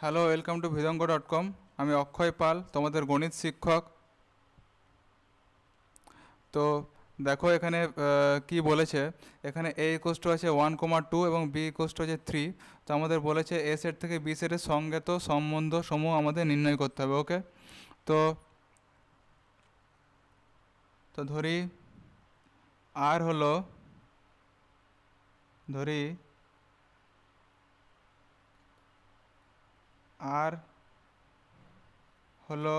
Hello, welcome to ভিদঙ্গ.com। আমি অক্ষয় পাল, তোমাদের গণিত শিক্ষক। তো দেখো এখানে কি বলেছে। এখানে a = আছে 1,2 এবং b = আছে 3। তো আমাদের বলেছে এ সেট থেকে বি সেটের সংজ্ঞাত সম্বন্ধ সমূহ আমাদের নির্ণয় করতে হবে। ওকে, তো তো আর হলো ধরি আর হলো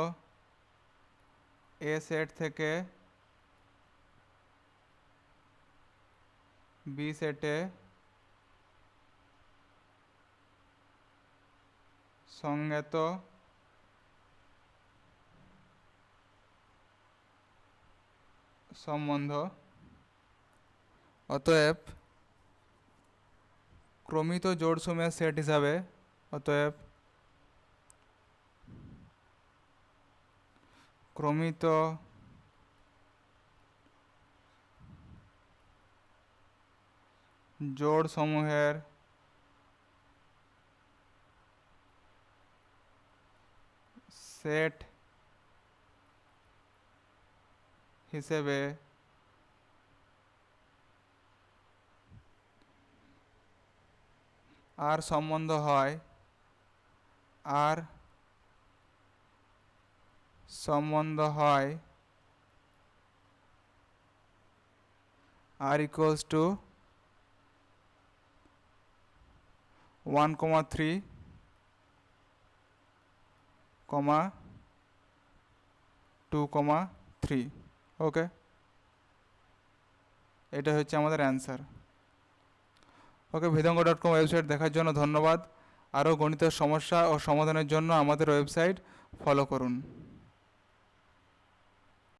এ সেট থেকে বি সেটে সংজ্ঞাত সম্বন্ধ। অতএব ক্রমিত জোড়সমূহের সেট হিসাবে অতএব ক্রমিত জোড়সমূহের সেট হিসেবে আর সম্বন্ধ হয় আর সম্বন্ধ হয় r = 1,3, 2,3। ওকে, এটা হচ্ছে আমাদের অ্যান্সার। ওকে, ভিদঙ্গ.com ওয়েবসাইট দেখার জন্য ধন্যবাদ। আরও গণিতের সমস্যা ও সমাধানের জন্য আমাদের ওয়েবসাইট ফলো করুন।